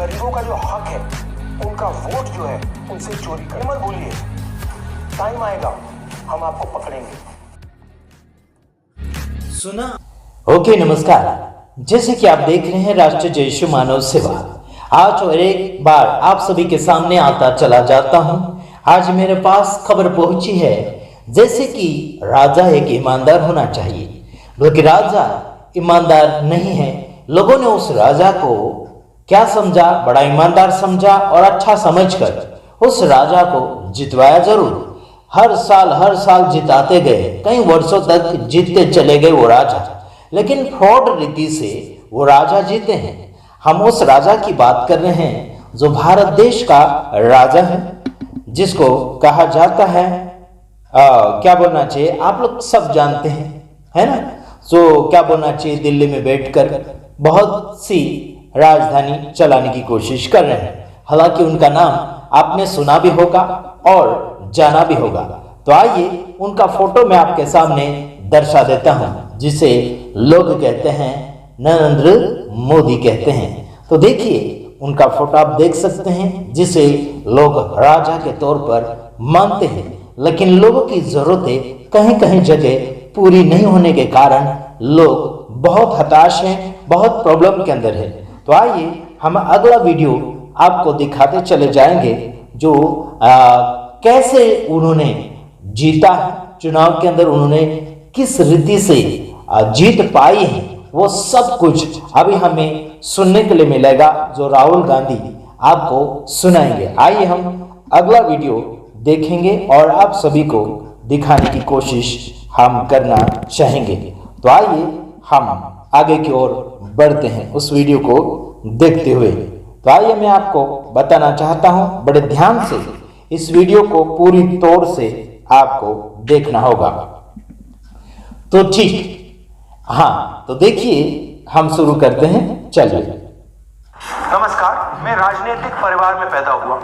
गरीबों का जो हक है, उनका वोट जो है, उनसे चोरी कर मत बोलिए। टाइम आएगा हम आपको पकड़ेंगे। सुना? ओके, नमस्कार। जैसे कि आप देख रहे हैं राष्ट्रीय जयशु मानव सेवा, आज और एक बार आप सभी के सामने आता चला जाता हूं। आज मेरे पास खबर पहुंची है, जैसे कि राजा एक ईमानदार होना चाहिए, बल्कि राजा ईमानदार नहीं है। लोगों ने उस राजा को क्या समझा, बड़ा ईमानदार समझा और अच्छा समझकर उस राजा को जितवाया जरूर। हर साल जिताते गए, कई वर्षों तक जीतते चले गए वो राजा, लेकिन फ्रॉड रीति से वो राजा जीते हैं। हम उस राजा की बात कर रहे हैं जो भारत देश का राजा है, जिसको कहा जाता है क्या बोलना चाहिए, आप लोग सब जानते हैं, है ना। तो क्या बोलना चाहिए, दिल्ली में बैठकर बहुत सी राजधानी चलाने की कोशिश कर रहे हैं। हालांकि उनका नाम आपने सुना भी होगा और जाना भी होगा। तो आइए उनका फोटो मैं आपके सामने दर्शा देता हूं, जिसे लोग कहते हैं नरेंद्र मोदी कहते हैं। तो देखिए उनका फोटो आप देख सकते हैं, जिसे लोग राजा के तौर पर मानते हैं, लेकिन लोगों की जरूरतें कहीं कहीं जगह पूरी नहीं होने के कारण लोग बहुत हताश हैं, बहुत प्रॉब्लम के अंदर है। तो आइए हम अगला वीडियो आपको दिखाते चले जाएंगे, जो कैसे उन्होंने जीता है चुनाव के अंदर, उन्होंने किस रीति से जीत पाई है, वो सब कुछ अभी हमें सुनने के लिए मिलेगा, जो राहुल गांधी आपको सुनाएंगे। आइए हम अगला वीडियो देखेंगे और आप सभी को दिखाने की कोशिश हम करना चाहेंगे। तो आइए हम आगे की ओर बढ़ते हैं उस वीडियो को देखते हुए। तो आइए मैं आपको बताना चाहता हूं, बड़े ध्यान से इस वीडियो को पूरी तौर से आपको देखना होगा। तो ठीक, हाँ, तो देखिए हम शुरू करते हैं, चलिए। नमस्कार, मैं राजनीतिक परिवार में पैदा हुआ।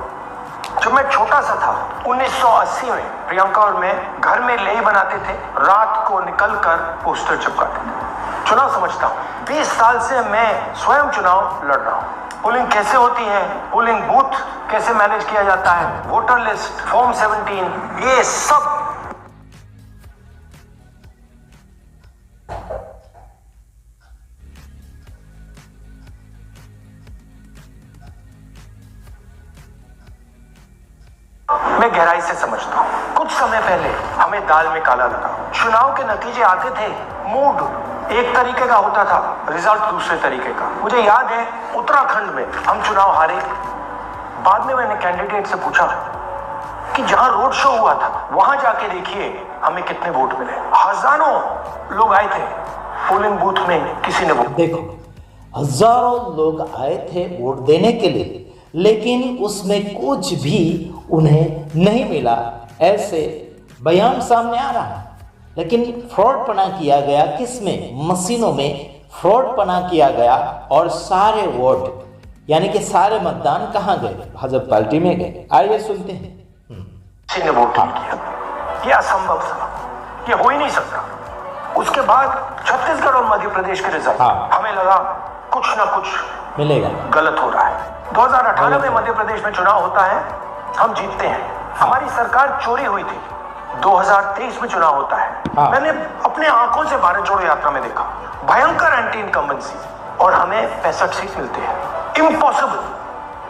जब मैं छोटा सा था 1980 में प्रियंका और मैं घर में लेई बनाते थे, रात को निकलकर पोस्टर चिपकाते थे। चुनाव समझता हूँ, 20 साल से मैं स्वयं चुनाव लड़ रहा हूँ। पोलिंग कैसे होती है, पोलिंग बूथ कैसे मैनेज किया जाता है, वोटर लिस्ट, फॉर्म 17, ये सब मैं गहराई से समझता हूँ। कुछ समय पहले हमें दाल में काला लगा। चुनाव के नतीजे आते थे, मूड एक तरीके का होता था, रिजल्ट दूसरे तरीके का। मुझे याद है उत्तराखंड में हम चुनाव हारे। बाद में मैंने कैंडिडेट से पूछा कि जहां रोड शो हुआ था वहां जाके देखिए हमें कितने वोट मिले। हजारों लोग आए थे पोलिंग बूथ में, किसी ने वोट। देखो, हजारों लोग आए थे वोट देने के लिए, लेकिन उसमें कुछ भी उन्हें नहीं मिला, ऐसे बयान सामने आ रहा है। लेकिन फ्रॉड पना किया गया, किसमें, मशीनों में फ्रॉड पना किया गया और सारे वोट यानी कि सारे मतदान कहां गए, भाजपा पार्टी में गए। आइए सुनते हैं। किसी ने वोट नहीं किया, यह असंभव था, यह हो ही नहीं सकता। उसके बाद छत्तीसगढ़ और मध्य प्रदेश के रिजल्ट, हमें लगा कुछ ना कुछ मिलेगा, गलत हो रहा है। 2018 में मध्य प्रदेश में चुनाव होता है, हम जीतते हैं, हमारी सरकार चोरी हुई थी। 2023 में चुनाव होता है, मैंने अपने आंखों से भारत जोड़ो यात्रा में देखा, भयंकर एंटी इनकम्बेंसी, और हमें 65 सीट मिलते हैं। इम्पॉसिबल,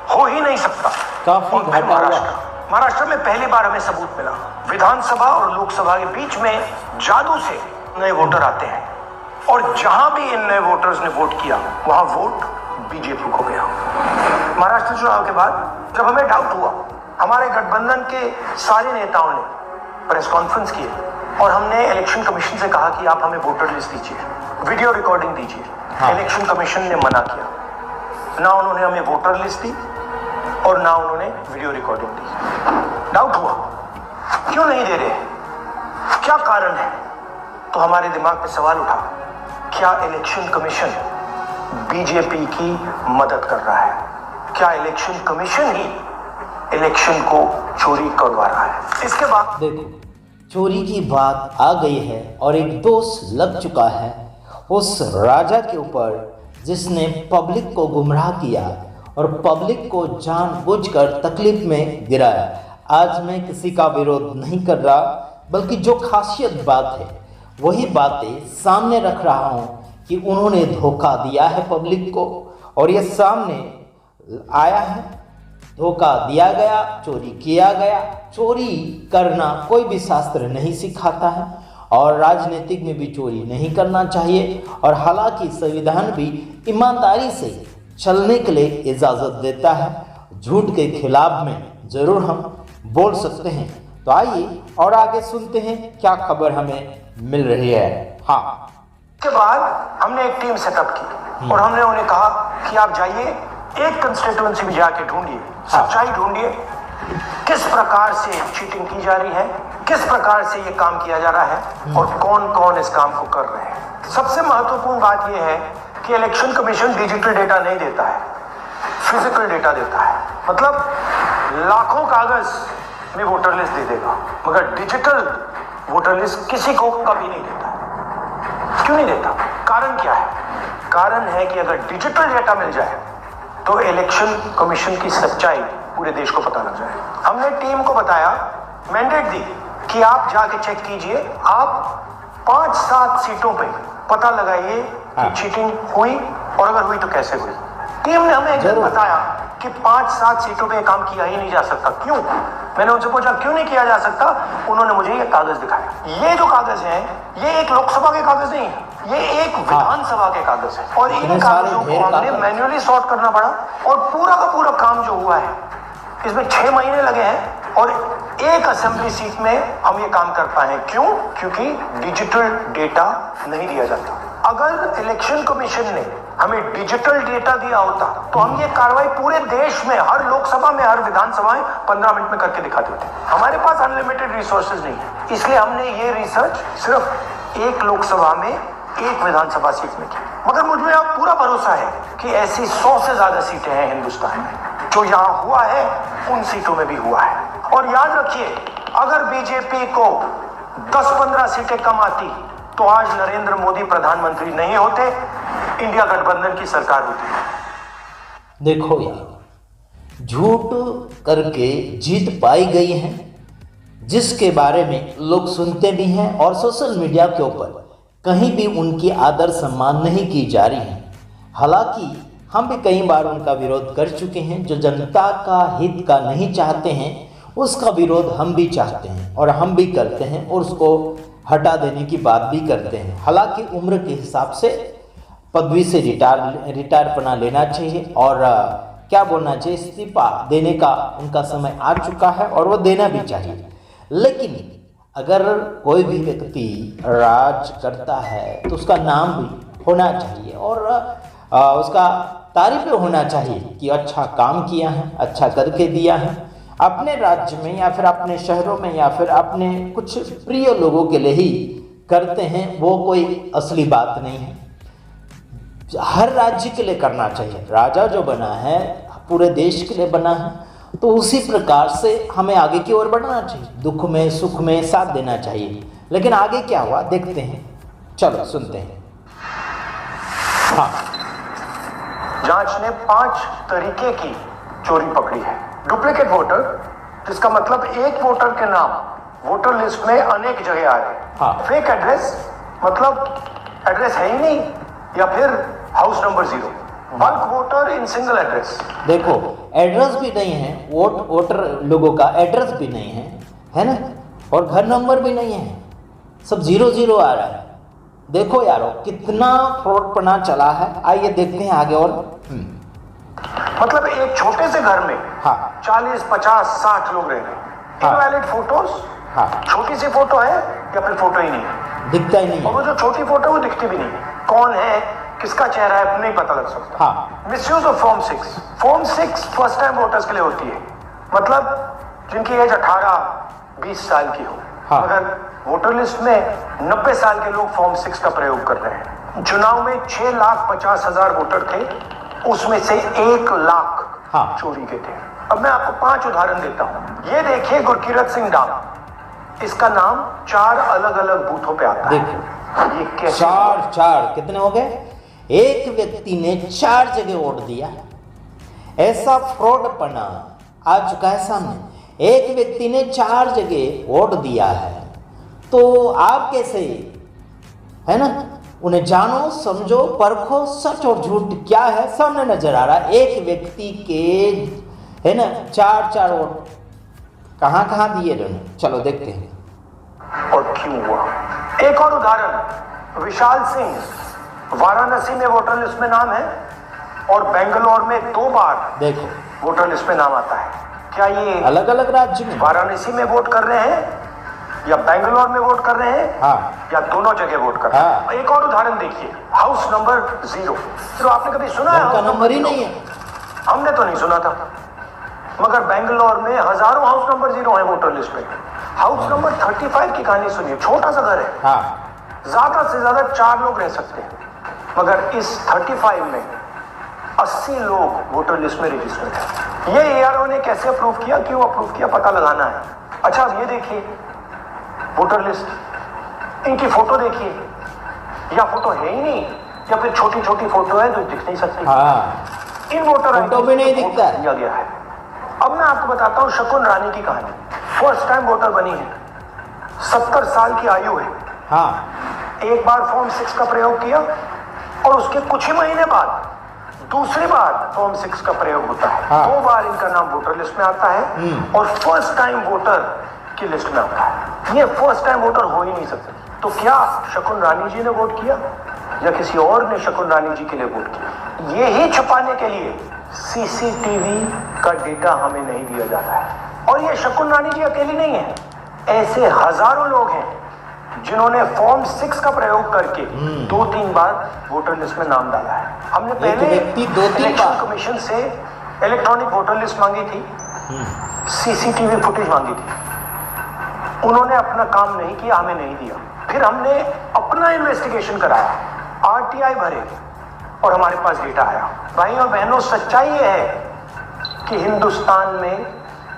हो ही नहीं सकता। काफी महाराष्ट्र में पहली बार हमें सबूत मिला, विधानसभा और लोकसभा के बीच में जादू से नए वोटर आते हैं, और जहां भी इन नए वोटर्स ने वोट किया वहां वोट बीजेपी को गया। महाराष्ट्र चुनाव के बाद जब हमें डाउट हुआ, हमारे गठबंधन के सारे नेताओं ने प्रेस कॉन्फ्रेंस किए और हमने इलेक्शन कमीशन से कहा कि आप हमें वोटर लिस्ट दीजिए, वीडियो रिकॉर्डिंग दीजिए। इलेक्शन कमीशन ने मना किया, ना उन्होंने हमें वोटर लिस्ट दी और ना उन्होंने वीडियो रिकॉर्डिंग दी। डाउट हुआ, क्यों नहीं दे रहे, क्या कारण है? तो हमारे दिमाग में सवाल उठा, क्या इलेक्शन कमीशन बीजेपी की मदद कर रहा है? क्या इलेक्शन कमीशन ही इलेक्शन को चोरी करवा रहा है? इसके बाद देखो, चोरी की बात आ गई है और एक दोष लग चुका है उस राजा के ऊपर, जिसने पब्लिक को गुमराह किया और पब्लिक को जानबूझकर तकलीफ में गिराया। आज मैं किसी का विरोध नहीं कर रहा, बल्कि जो खासियत बात है वही बातें सामने रख रहा हूँ कि उन्होंने धोखा दिया है पब्लिक को, और ये सामने आया है। धोखा दिया गया, चोरी किया गया। चोरी करना कोई भी शास्त्र नहीं सिखाता है, और राजनीतिक में भी चोरी नहीं करना चाहिए। और हालांकि संविधान भी ईमानदारी से चलने के लिए इजाज़त देता है, झूठ के खिलाफ में ज़रूर हम बोल सकते हैं। तो आइए और आगे सुनते हैं क्या खबर हमें मिल रही है। हाँ, के बाद हमने एक टीम सेटअप की और हमने उन्हें कहा कि आप जाइए, एक कंस्टिट्यूएंसी में जाके ढूंढिए, सच्चाई ढूंढिए, किस प्रकार से चीटिंग की जा रही है, किस प्रकार से ये काम किया जा रहा है और कौन कौन इस काम को कर रहे हैं। सबसे महत्वपूर्ण बात यह है कि इलेक्शन कमीशन डिजिटल डेटा नहीं देता है, फिजिकल डेटा देता है। मतलब लाखों कागज में वोटर लिस्ट दे देगा, मगर डिजिटल वोटर लिस्ट किसी को कभी नहीं देता। क्यों नहीं देता? कारण क्या है? कारण है कि अगर डिजिटल डेटा मिल जाए तो इलेक्शन कमीशन की सच्चाई पूरे देश को पता लग जाए। हमने टीम को बताया, मैंडेट दी कि आप जाके चेक कीजिए, आप 5-7 सीटों पे पता लगाइए कि चीटिंग हुई, और अगर हुई तो कैसे हुई। टीम ने हमें एक दिन बताया कि 5-7 सीटों पे काम किया ही नहीं जा सकता। क्यों? मैंने उनसे पूछा क्यों नहीं किया जा सकता। उन्होंने मुझे ये कागज दिखाया। ये जो कागज हैं, ये एक लोकसभा के कागज नहीं है, ये एक विधानसभा के कागज है, और इन कागजों को हमने मैन्युअली सॉर्ट करना पड़ा। और पूरा का पूरा काम जो हुआ है, इसमें 6 महीने लगे हैं, और एक असेंबली सीट में हम ये काम कर पाए हैं। क्यों? क्योंकि डिजिटल डेटा नहीं दिया जाता। अगर इलेक्शन कमीशन ने हमें डिजिटल डेटा दिया होता तो हम ये कार्रवाई पूरे देश में, हर लोकसभा में, हर विधानसभा में 15 मिनट में करके दिखाते थे। हमारे पास अनलिमिटेड रिसोर्सेज नहीं है, इसलिए हमने ये रिसर्च सिर्फ एक लोकसभा में, एक विधानसभा सीट में की। मगर मुझे अब पूरा भरोसा है कि ऐसी 100 से ज्यादा सीटें हैं हिंदुस्तान में। जो यहाँ हुआ है उन सीटों में भी हुआ है। और याद रखिए, अगर बीजेपी को 10-15 सीटें कम आती तो आज नरेंद्र मोदी प्रधानमंत्री नहीं होते, इंडिया गठबंधन की सरकार होती। देखो यार, झूठ करके जीत पाई गई है, जिसके बारे में लोग सुनते भी हैं, और सोशल मीडिया के ऊपर कहीं भी उनकी आदर सम्मान नहीं की जा रही है। हालांकि हम भी कई बार उनका विरोध कर चुके हैं। जो जनता का हित का नहीं चाहते हैं, उसका विरोध हम भी चाहते हैं और हम भी करते हैं, और उसको हटा देने की बात भी करते हैं। हालांकि उम्र के हिसाब से पदवी से रिटायरपना लेना चाहिए, और क्या बोलना चाहिए, इस्तीफा देने का उनका समय आ चुका है, और वो देना भी चाहिए। लेकिन अगर कोई भी व्यक्ति राज करता है तो उसका नाम भी होना चाहिए, और उसका तारीफ होना चाहिए कि अच्छा काम किया है, अच्छा करके दिया है अपने राज्य में, या फिर अपने शहरों में, या फिर अपने कुछ प्रिय लोगों के लिए ही करते हैं। वो कोई असली बात नहीं है, हर राज्य के लिए करना चाहिए। राजा जो बना है पूरे देश के लिए बना है, तो उसी प्रकार से हमें आगे की ओर बढ़ना चाहिए, दुख में सुख में साथ देना चाहिए। लेकिन आगे क्या हुआ देखते हैं, चलो सुनते हैं। हाँ, जांच ने 5 तरीके की चोरी पकड़ी है। डुप्लीकेट वोटर, जिसका मतलब एक वोटर के नाम वोटर लिस्ट में अनेक जगह आ रहे हैं। हाँ। फेक एड्रेस, मतलब एड्रेस है ही नहीं, या फिर house number 0। Bulk voter in single address. देखो, एड्रेस भी नहीं है, वोटर लोगों का एड्रेस भी नहीं है ना, और घर नंबर भी नहीं है, सब 0-0 आ रहा है। देखो यारो, कितना फ्रॉडपना चला है। आइए देखते हैं आगे। और मतलब एक छोटे से घर में हाँ 40, 50, 60 लोग रह रहे हैं। इनवैलिड फोटोज, हाँ, छोटी सी फोटो है या फिर फोटो ही नहीं है, दिखता ही नहीं और वो है। जो छोटी फोटो है वो दिखती भी नहीं है। कौन है, किसका चेहरा है, नहीं पता लग सकता। हाँ। Misuse of form 6। Form 6 first time voters के लिए होती है, मतलब जिनकी एज 18-20 साल की हो। हाँ। मगर वोटर लिस्ट में 90 साल के लोग फॉर्म 6 का प्रयोग कर रहे हैं। चुनाव में 6,50,000 वोटर थे, उसमें से 1 लाख हाँ। चोरी के थे। अब मैं आपको 5 उदाहरण देता हूं। ये देखिए, गुरकीरत सिंह डाम, इसका नाम 4 अलग अलग बूथों पे आता है। देखो, ये कैसे? 4 कितने हो गए? एक व्यक्ति ने 4 जगह वोट दिया। ऐसा फ्रॉडपना आ चुका है सामने। एक व्यक्ति ने 4 जगह वोट दिया है, तो आप कैसे, है ना, उन्हें जानो, समझो, परखो, सच और झूठ क्या है सामने नजर आ रहा है। एक व्यक्ति के, है ना, 4 वोट कहाँ कहाँ दिए उन्होंने, चलो देखते हैं और क्यों हुआ। एक और उदाहरण, विशाल सिंह, वाराणसी में वोटर लिस्ट में नाम है और बेंगलोर में 2 बार देखो वोटर लिस्ट में नाम आता है। क्या ये अलग अलग राज्य में वाराणसी में वोट कर रहे हैं या बेंगलोर में वोट कर रहे हैं, हाँ, या दोनों जगह वोट कर रहे हैं। हाँ। एक और उदाहरण देखिए, हाउस नंबर 0। तो आपने कभी सुना है? उनका नंबर ही नहीं है। हमने तो नहीं सुना था, मगर बेंगलोर में हजारों हाउस नंबर 0 है वोटर लिस्ट पे। हाउस नंबर 35 की कहानी सुनिए, छोटा सा घर है, हाँ, ज्यादा से ज्यादा 4 लोग रह सकते हैं, मगर इस 35 में 80 लोग वोटर लिस्ट में रजिस्टर्ड है। ये एआरओ ने कैसे अप्रूव किया, क्यों अप्रूव किया, पता लगाना है। अच्छा, अब ये देखिए वोटर लिस्ट, इनकी फोटो देखिए, या फोटो है ही नहीं, या फिर छोटी छोटी फोटो है जो दिख नहीं सकती। हाँ, इन वोटर फोटो भी नहीं दिखता है। दिया गया है। अब मैं आपको बताता हूं शकुन रानी की कहानी। फर्स्ट टाइम वोटर बनी है, 70 साल की आयु है। हाँ, एक बार फॉर्म 6 का प्रयोग किया और उसके कुछ ही महीने बाद दूसरी बार फॉर्म 6 का प्रयोग होता है। हाँ। 2 बार इनका नाम वोटर लिस्ट में आता है और फर्स्ट टाइम वोटर की लिस्ट में आता है। ये फर्स्ट टाइम वोटर हो ही नहीं सकते। तो क्या शकुन रानी जी ने वोट किया या किसी और ने शकुन रानी जी के लिए वोट किया? ये ही छुपाने के लिए सीसीटीवी का डेटा हमें नहीं दिया जाता है। और ये शकुन रानी जी अकेली नहीं है, ऐसे हजारों लोग हैं जिन्होंने फॉर्म 6 का प्रयोग करके 2-3 बार वोटर लिस्ट में नाम डाला है। हमने पहले व्यक्ति 2-3 इलेक्शन बार कमीशन से इलेक्ट्रॉनिक वोटर लिस्ट मांगी थी, सीसीटीवी फुटेज मांगी थी, उन्होंने अपना काम नहीं किया, हमें नहीं दिया। फिर हमने अपना इन्वेस्टिगेशन कराया, आरटीआई भरे और हमारे पास डेटा आया। भाई और बहनों, सच्चाई यह है कि हिंदुस्तान में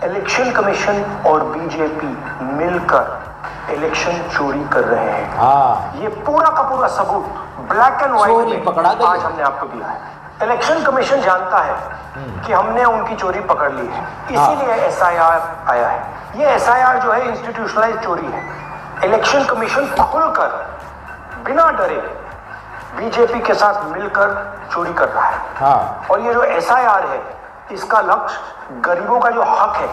इलेक्शन कमीशन और बीजेपी मिलकर इलेक्शन चोरी कर रहे हैं। हाँ, ये पूरा का पूरा सबूत ब्लैक एंड व्हाइट चोरी पकड़ा गई। आज हमने आपको दिया है। इलेक्शन कमीशन जानता है कि हमने उनकी चोरी पकड़ ली है, इसीलिए एसआईआर आया है। ये एसआईआर जो है इंस्टीट्यूशनलाइज चोरी है। इलेक्शन कमीशन खुलकर बिना डरे बीजेपी के साथ मिलकर चोरी कर रहा है। हाँ, और ये जो एसआईआर है, इसका लक्ष्य गरीबों का जो हक है,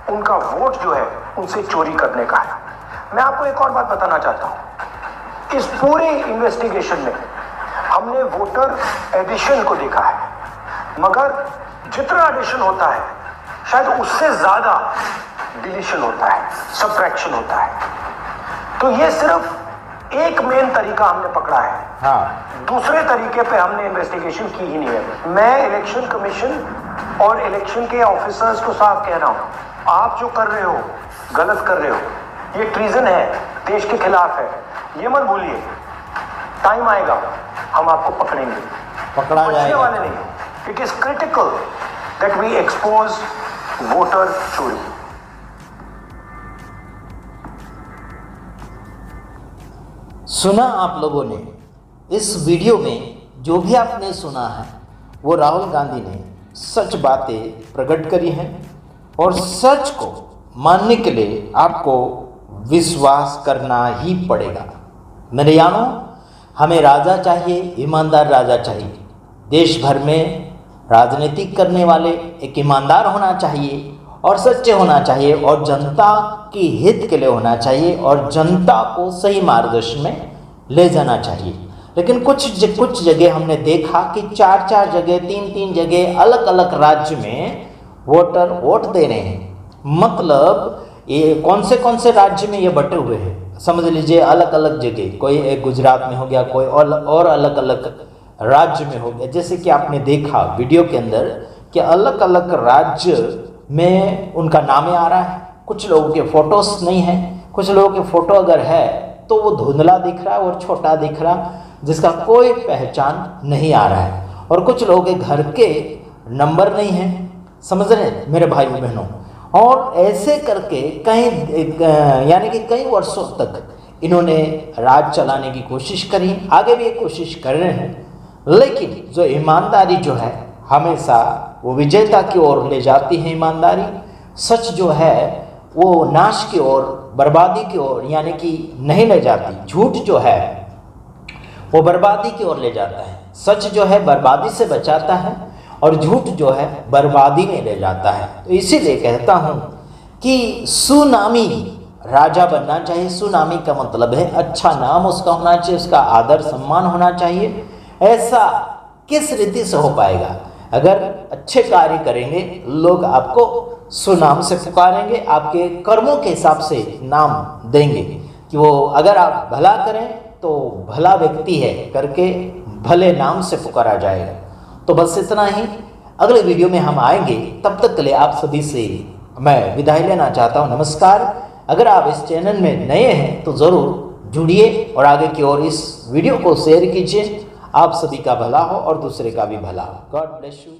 उनका वोट जो है, उनसे चोरी करने का है। मैं आपको एक और बात बताना चाहता हूं, इस पूरे इन्वेस्टिगेशन में हमने वोटर एडिशन को देखा है, मगर जितना एडिशन होता है शायद उससे ज्यादा डिलीशन होता है, सब्ट्रैक्शन होता है। तो ये सिर्फ एक मेन तरीका हमने पकड़ा है, हाँ, दूसरे तरीके पे हमने इन्वेस्टिगेशन की ही नहीं है। मैं इलेक्शन कमीशन और इलेक्शन के ऑफिसर्स को साफ कह रहा हूं, आप जो कर रहे हो गलत कर रहे हो, ये ट्रीजन है, देश के खिलाफ है। ये मत भूलिए, टाइम आएगा हम आपको पकड़ेंगे, पकड़ा बचने जाएगा। वाले नहीं। It is critical that we expose voter चोरी। सुना आप लोगों ने, इस वीडियो में जो भी आपने सुना है वो राहुल गांधी ने सच बातें प्रकट करी हैं और सच को मानने के लिए आपको विश्वास करना ही पड़ेगा। मेरे यानो, हमें राजा चाहिए, ईमानदार राजा चाहिए। देश भर में राजनीतिक करने वाले एक ईमानदार होना चाहिए और सच्चे होना चाहिए और जनता की हित के लिए होना चाहिए और जनता को सही मार्गदर्शन में ले जाना चाहिए। लेकिन कुछ जगह हमने देखा कि 4 जगह, 3 जगह अलग अलग राज्य में वोटर वोट दे रहे हैं। मतलब ये कौन से राज्य में ये बटे हुए हैं, समझ लीजिए अलग अलग जगह, कोई एक गुजरात में हो गया, कोई और अलग अलग राज्य में हो गया। जैसे कि आपने देखा वीडियो के अंदर कि अलग अलग राज्य में उनका नाम आ रहा है। कुछ लोगों के फोटोस नहीं है, कुछ लोगों के फोटो अगर है तो वो धुंधला दिख रहा है और छोटा दिख रहा, जिसका कोई पहचान नहीं आ रहा है। और कुछ लोगों के घर के नंबर नहीं है, समझ रहे हैं मेरे भाई बहनों। और ऐसे करके कई वर्षों तक इन्होंने राज चलाने की कोशिश करी, आगे भी ये कोशिश कर रहे हैं। लेकिन जो ईमानदारी जो है हमेशा वो विजेता की ओर ले जाती है ईमानदारी। सच जो है वो नाश की ओर, बर्बादी की ओर यानी कि नहीं ले जाती। झूठ जो है वो बर्बादी की ओर ले जाता है। सच जो है बर्बादी से बचाता है और झूठ जो है बर्बादी में ले जाता है। तो इसीलिए कहता हूँ कि सुनामी राजा बनना चाहिए। सुनामी का मतलब है अच्छा नाम उसका होना चाहिए, उसका आदर सम्मान होना चाहिए। ऐसा किस रीति से हो पाएगा? अगर अच्छे कार्य करेंगे लोग आपको सुनाम से पुकारेंगे, आपके कर्मों के हिसाब से नाम देंगे कि वो अगर आप भला करें तो भला व्यक्ति है करके भले नाम से पुकारा जाएगा। तो बस इतना ही। अगले वीडियो में हम आएंगे, तब तक के लिए आप सभी से मैं विदाई लेना चाहता हूँ। नमस्कार। अगर आप इस चैनल में नए हैं तो ज़रूर जुड़िए और आगे की ओर इस वीडियो को शेयर कीजिए। आप सभी का भला हो और दूसरे का भी भला हो। God bless you.